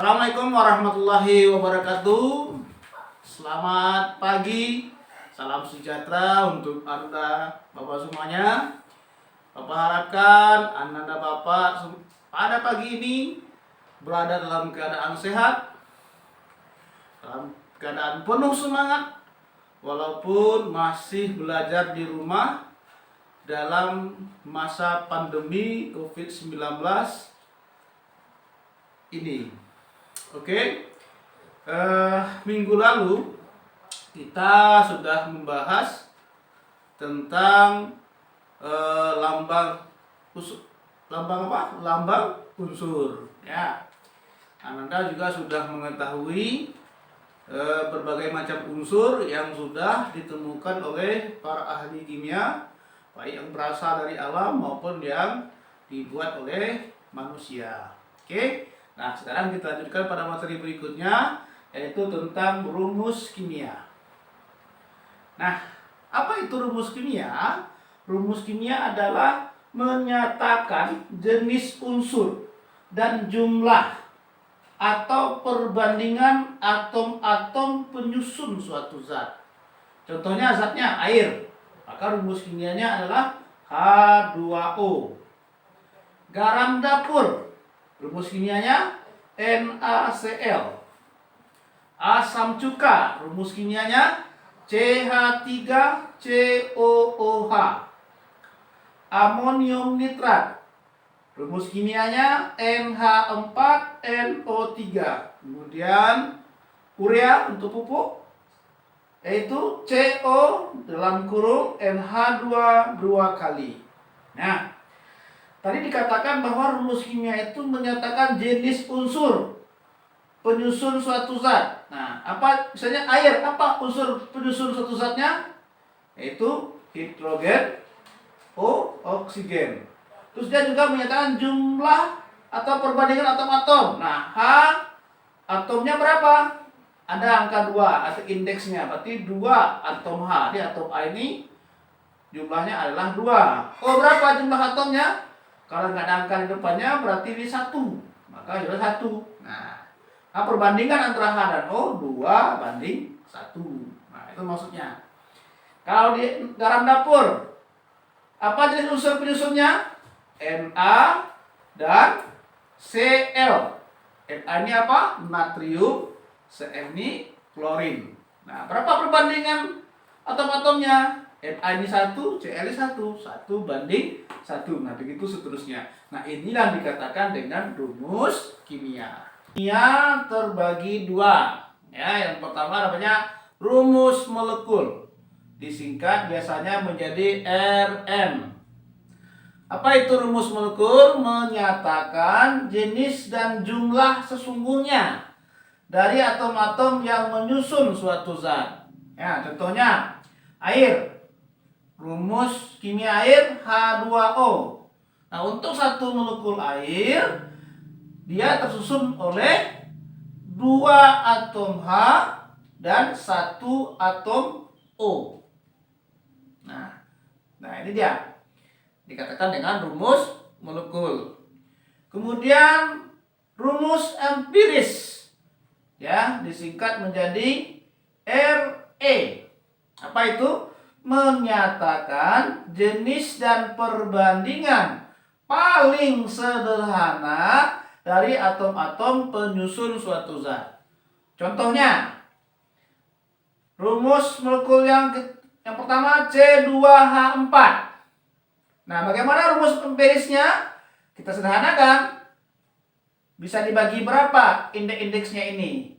Assalamualaikum warahmatullahi wabarakatuh. Selamat pagi, salam sejahtera untuk Anda Bapak semuanya. Bapak harapkan Anda Bapak pada pagi ini berada dalam keadaan sehat, dalam keadaan penuh semangat, walaupun masih belajar di rumah dalam masa pandemi COVID-19 ini. Oke, minggu lalu kita sudah membahas tentang lambang unsur. Ya, Anda juga sudah mengetahui berbagai macam unsur yang sudah ditemukan oleh para ahli kimia, baik yang berasal dari alam maupun yang dibuat oleh manusia. Oke. Nah, sekarang kita lanjutkan pada materi berikutnya, yaitu tentang rumus kimia. Nah, apa itu rumus kimia? Rumus kimia adalah menyatakan jenis unsur dan jumlah atau perbandingan atom-atom penyusun suatu zat. Contohnya zatnya air, maka rumus kimianya adalah H2O. Garam dapur, rumus kimianya NaCl. Asam cuka, rumus kimianya CH3COOH. Amonium nitrat, rumus kimianya NH4NO3. Kemudian urea untuk pupuk, yaitu CO dalam kurung NH2 dua kali. Nah, tadi dikatakan bahwa rumus kimia itu menyatakan jenis unsur penyusun suatu zat. Nah, apa misalnya air, apa unsur penyusun suatu zatnya? Yaitu hidrogen, O, oksigen. Terus dia juga menyatakan jumlah atau perbandingan atom-atom. Nah, H atomnya berapa? Ada angka 2 atau indeksnya, berarti 2 atom H. Di atom A ini jumlahnya adalah 2. O berapa jumlah atomnya? Kalau nggak ada angka di depannya berarti ini 1, maka juga 1. Nah, perbandingan antara H dan O 2 banding 1. Nah, itu maksudnya. Kalau di garam dapur, apa jenis unsur penyusunnya? Na dan Cl. Na ini apa? Natrium, Cl ini klorin. Nah, berapa perbandingan atom-atomnya? Na ini 1, Cl ini 1 banding 1. Nah, begitu seterusnya. Nah, inilah dikatakan dengan rumus kimia. Kimia terbagi 2. Ya, yang pertama namanya rumus molekul. Disingkat biasanya menjadi Rm. Apa itu rumus molekul? Menyatakan jenis dan jumlah sesungguhnya dari atom-atom yang menyusun suatu zat. Ya, contohnya air. Rumus kimia air H2O. Nah, untuk satu molekul air dia tersusun oleh 2 atom H dan 1 atom O. Nah, ini dia. Dikatakan dengan rumus molekul. Kemudian rumus empiris, ya, disingkat menjadi Re. Apa itu? Menyatakan jenis dan perbandingan paling sederhana dari atom-atom penyusun suatu zat. Contohnya, rumus molekul yang pertama C2H4. Nah, bagaimana rumus empirisnya? Kita sederhanakan. Bisa dibagi berapa indeksnya ini?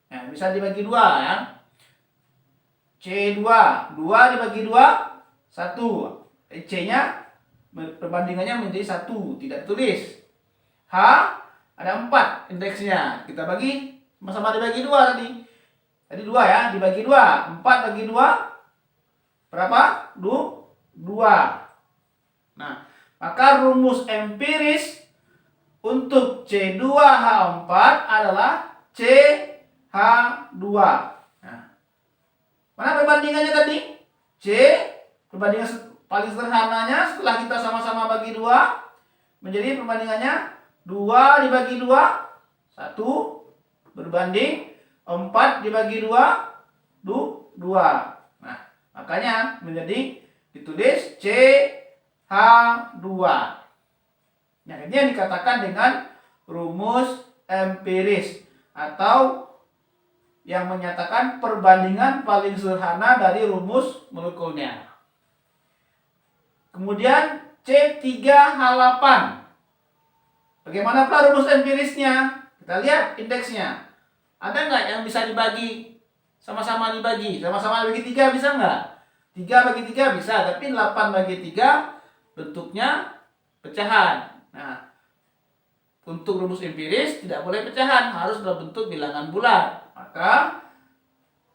Nah, bisa dibagi 2, ya. C2, 2 dibagi 2, 1. C-nya perbandingannya menjadi 1, tidak tulis. H ada 4 indeksnya. Kita bagi, sama-sama dibagi 2 tadi. Tadi 2, ya, dibagi 2. 4 bagi 2 berapa? 2. Nah, maka rumus empiris untuk C2H4 adalah CH2. Nah, mana perbandingannya tadi? C, perbandingan paling sederhananya setelah kita sama-sama bagi 2, menjadi perbandingannya 2 dibagi 2, 1, berbanding 4 dibagi 2. Nah, makanya menjadi ditulis CH2. Nah, ini yang dikatakan dengan rumus empiris atau yang menyatakan perbandingan paling sederhana dari rumus molekulnya. Kemudian C3H8. Bagaimana pula rumus empirisnya? Kita lihat indeksnya. Ada nggak yang bisa dibagi? Sama-sama dibagi. Sama-sama bagi 3 bisa nggak? 3 bagi 3 bisa, tapi 8 bagi 3 bentuknya pecahan. Nah, untuk rumus empiris tidak boleh pecahan, harus dalam bentuk bilangan bulat. Maka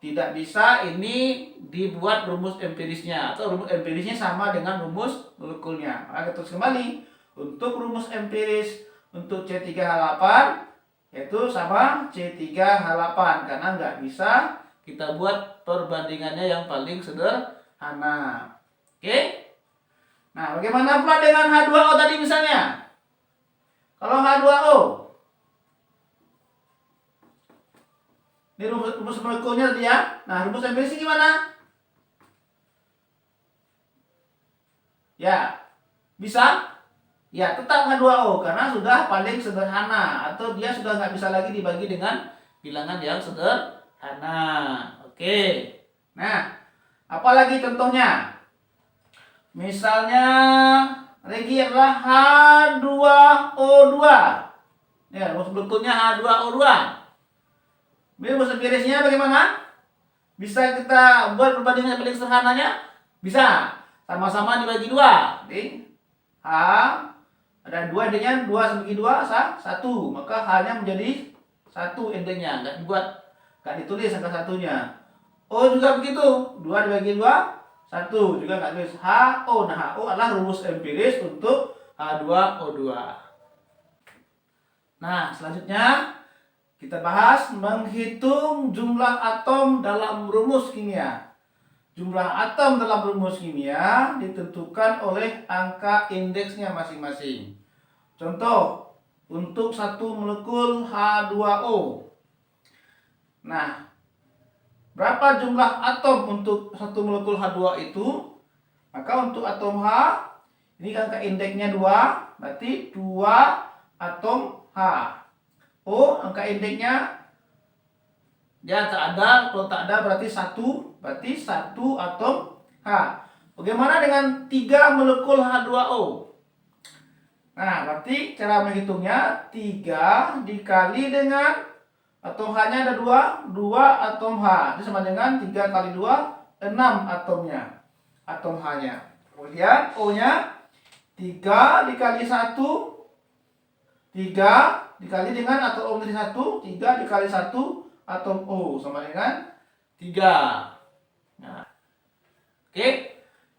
tidak bisa ini dibuat rumus empirisnya, atau rumus empirisnya sama dengan rumus molekulnya. Maka kita tulis kembali, untuk rumus empiris untuk C3H8 yaitu sama C3H8, karena nggak bisa kita buat perbandingannya yang paling sederhana. Oke? Nah, bagaimana pula dengan H2O tadi misalnya? Kalau H2O, ini rumus molekulnya tadi ya. Nah, rumus empirisnya gimana? Ya, bisa? Ya, tetap H2O karena sudah paling sederhana, atau dia sudah nggak bisa lagi dibagi dengan bilangan yang sederhana. Oke. Nah, apalagi contohnya? Misalnya lagi adalah H2O2. Ya, rumus molekulnya H2O2. Ini rumus empirisnya bagaimana? Bisa kita buat perbandingan yang paling sederhananya? Bisa. Sama-sama dibagi 2. Jadi H ada 2 indeknya, 2 bagi 2 1. Maka H-nya menjadi 1 indeknya, enggak dibuat, enggak ditulis angka satunya. O juga begitu. 2 dibagi 2 1 juga enggak tulis HO. Nah, HO adalah rumus empiris untuk H2O2. Nah, selanjutnya kita bahas menghitung jumlah atom dalam rumus kimia. Jumlah atom dalam rumus kimia ditentukan oleh angka indeksnya masing-masing. Contoh, untuk satu molekul H2O. Nah, berapa jumlah atom untuk satu molekul H2 itu? Maka untuk atom H, ini angka indeksnya 2, berarti 2 atom H. O, angka indeksnya dia tak ada, kalau tak ada berarti 1 atom H. Bagaimana dengan 3 molekul H2O? Nah, berarti cara menghitungnya 3 dikali dengan atom H-nya ada 2 atom H. Itu sama dengan 3 kali 2, 6 atomnya. Atom H-nya. Kemudian O-nya 3 dikali 1, 3 dikali dengan atom O dari 1, 3 dikali 1 atom O sama dengan 3. Nah, oke,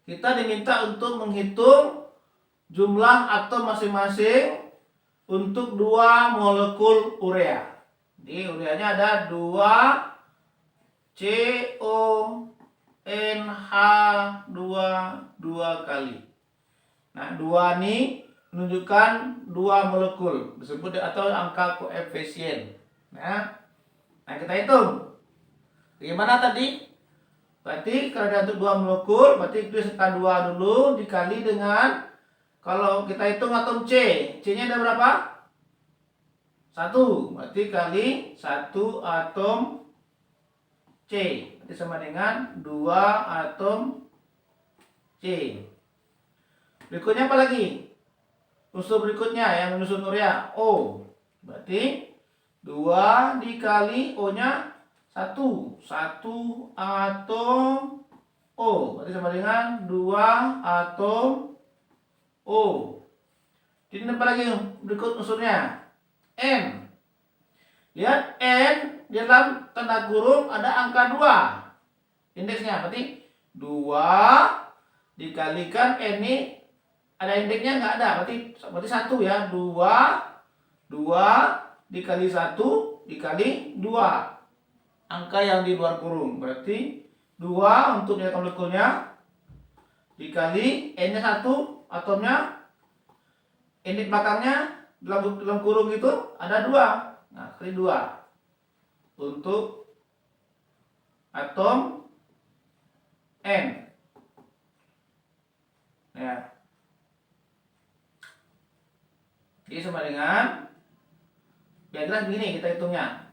kita diminta untuk menghitung jumlah atom masing-masing untuk 2 molekul urea. Jadi ureanya ada 2 CONH2 2 kali. Nah, 2 ini menunjukkan 2 molekul, disebut atau angka koefisien. Nah, kita hitung. Bagaimana tadi? Berarti kalau ada untuk 2 molekul, berarti tulis angka 2 dulu dikali dengan, kalau kita hitung atom C. C-nya ada berapa? 1. Berarti kali 1 atom C. Berarti sama dengan 2 atom C. Berikutnya apa lagi? Unsur berikutnya yang menyusun urea, O. Berarti 2 dikali O-nya 1 atom O. Berarti sama dengan 2 atom O. Jadi apa lagi berikut unsurnya? N. Lihat N di dalam tanda kurung ada angka 2. Indeksnya berarti 2 dikalikan N ini ada indeksnya nggak ada, berarti 1 ya. 2 dikali 1 dikali 2. Angka yang di luar kurung berarti 2 untuk nilai molekulnya dikali N-nya 1 atomnya, indeks belakangnya dalam kurung itu ada 2. Nah, kali 2. untuk atom N. Ya. Jadi sama dengan, biar jelas begini kita hitungnya.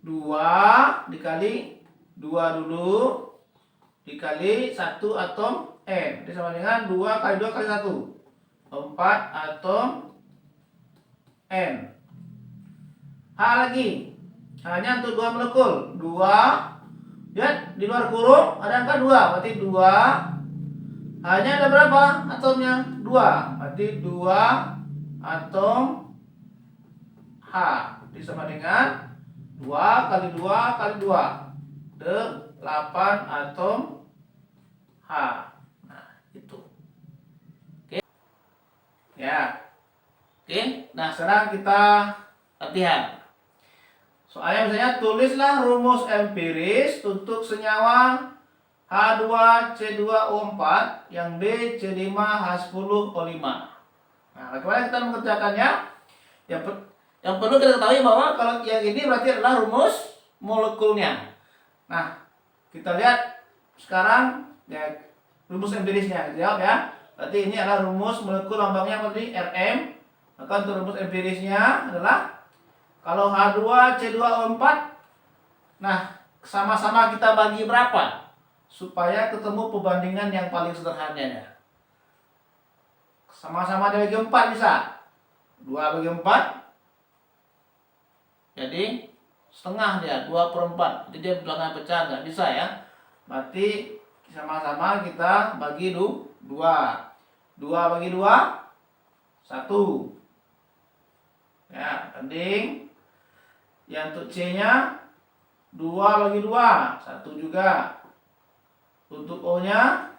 2 dikali 2 dulu dikali 1 atom N. Jadi sama dengan 2 kali 2 kali 1. 4 atom N. H lagi. Hanya untuk 2 molekul. 2. Lihat di luar kurung ada angka 2. Berarti 2. Hanya ada berapa atomnya? 2. Berarti 2 atom H. Jadi sama dengan 2 kali 2 kali 2. 8 atom H. Nah, itu. Oke. Ya. Oke. Nah, sekarang kita latihan. Soalnya misalnya tulislah rumus empiris untuk senyawa H2C2O4 yang B-C5H10O5. Nah, bagaimana kita mengerjakannya? Yang perlu kita ketahui bahwa kalau yang ini berarti adalah rumus molekulnya. Nah, kita lihat sekarang ya rumus empirisnya, jawab ya. Berarti ini adalah rumus molekul, lambangnya seperti Rm. Maka untuk rumus empirisnya adalah kalau H2C2O4, nah sama-sama kita bagi berapa supaya ketemu perbandingan yang paling sederhananya. Sama-sama dibagi 4 bisa. 2 bagi 4 jadi setengah dia, 2/4. Jadi dia belakang pecah, nggak bisa ya. Berarti sama-sama kita bagi 2. 2 bagi 2 1. Ya, banding. Yang untuk C-nya 2 bagi 2 1 juga. Untuk O-nya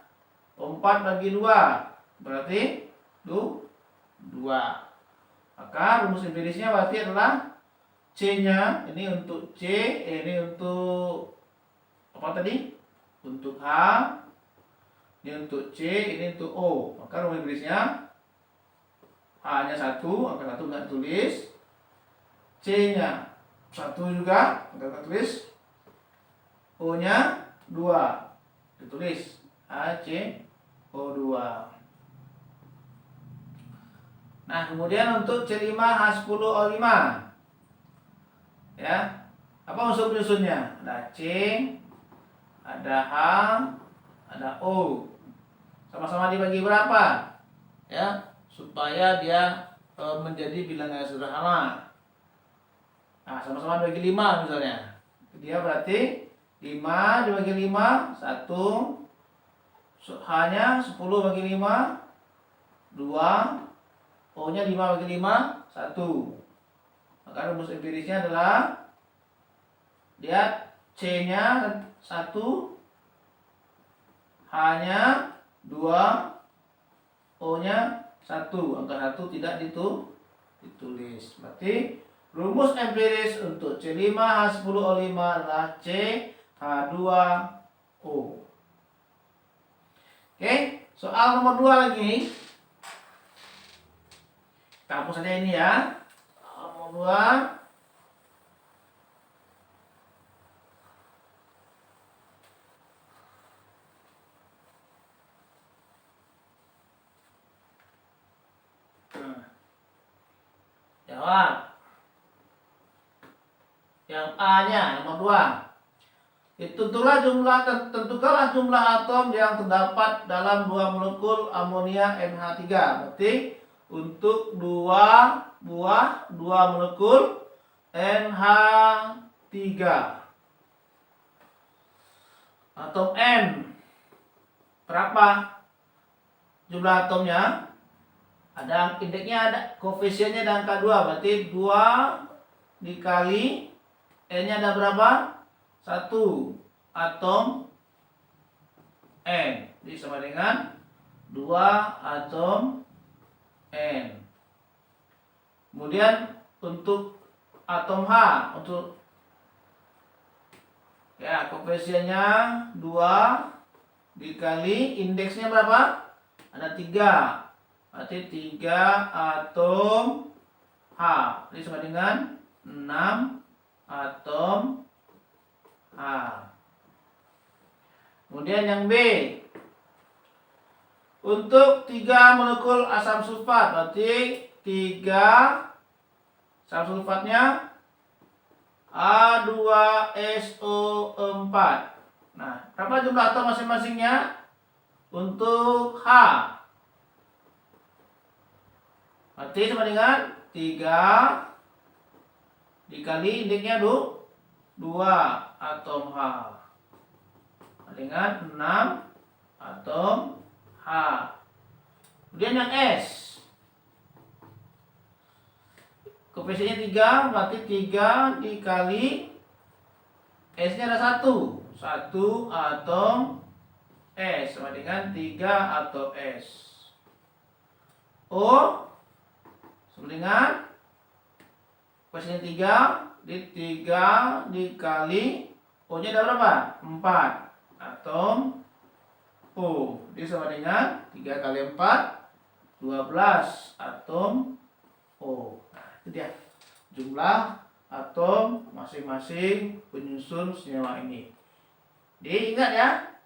4 bagi 2 berarti 2. Maka rumus empirisnya berarti adalah C-nya, ini untuk C, ini untuk apa tadi? Untuk H, ini untuk C, ini untuk O. Maka rumus empirisnya H-nya 1, angka 1 nggak tulis. C-nya 1 juga, nggak tulis. O-nya 2, ditulis HCO2. Nah, kemudian untuk C5H10O5. Ya, apa unsur penyusunnya? Ada C, ada H, ada O. Sama-sama dibagi berapa? Ya, supaya dia menjadi bilangan sederhana. Nah, sama-sama dibagi 5 misalnya. Dia berarti 5 dibagi 5 1. H-nya 10 bagi 5 2. O-nya 5 bagi 5 1. Maka rumus empirisnya adalah lihat C-nya 1, H-nya 2, O-nya 1. Angka 1 tidak ditulis. Berarti rumus empiris untuk C5H10O5 adalah CH2O. Oke, soal nomor 2 lagi. Kita hapus saja ini ya. Nomor 2. Jawab. Yang A-nya nomor 2. Tentukanlah jumlah atom yang terdapat dalam 2 molekul amonia NH3. Berarti untuk 2 molekul NH3. Atom N berapa jumlah atomnya? Ada indeksnya, ada koefisiennya, ada angka 2. Berarti 2 dikali N-nya ada berapa? 1 atom N. Jadi sama dengan 2 atom N. Kemudian untuk atom H, untuk ya koefisiennya 2 dikali indeksnya berapa? Ada 3. Berarti 3 atom H. Jadi sama dengan 6 atom H. Kemudian yang B, untuk 3 molekul asam sulfat, berarti 3 asam sulfatnya A2SO4. Nah, berapa jumlah atom masing-masingnya? Untuk H, berarti sama dengan 3 dikali indeksnya 2 atom H, dengan 6 atom H. Kemudian yang S, koefisiennya 3, berarti 3 dikali S-nya ada 1 atom S, sama dengan 3 atom S. O sama dengan koefisien 3 dikali O-nya ada berapa? 4 atom O. Dia sama dengan 3 kali 4, 12 atom O. Nah, itu dia jumlah atom masing-masing penyusun senyawa ini. Diingat ya,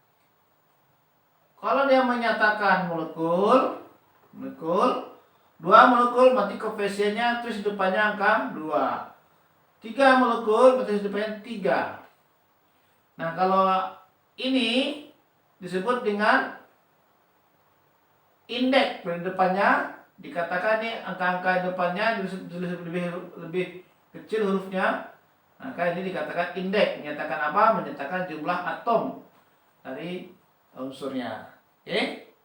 kalau dia menyatakan molekul 2 molekul berarti koefisiennya terus depannya angka 2. 3 molekul berarti depannya 3. Nah, kalau ini disebut dengan indeks depannya, dikatakan nih angka-angka depannya lebih kecil hurufnya, maka ini dikatakan indeks. Menyatakan apa? Menyatakan jumlah atom dari unsurnya. Oke?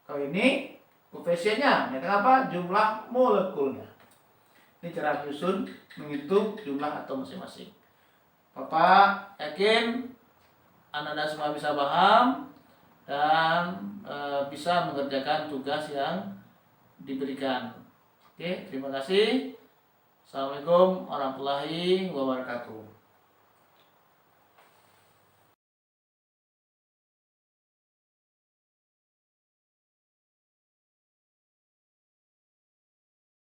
Kalau ini koefisiennya, menyatakan apa? Jumlah molekulnya. Ini cara menyusun, menghitung jumlah atom masing-masing. Bapak yakin Anda semua bisa paham dan bisa mengerjakan tugas yang diberikan. Oke, terima kasih. Assalamualaikum warahmatullahi wabarakatuh.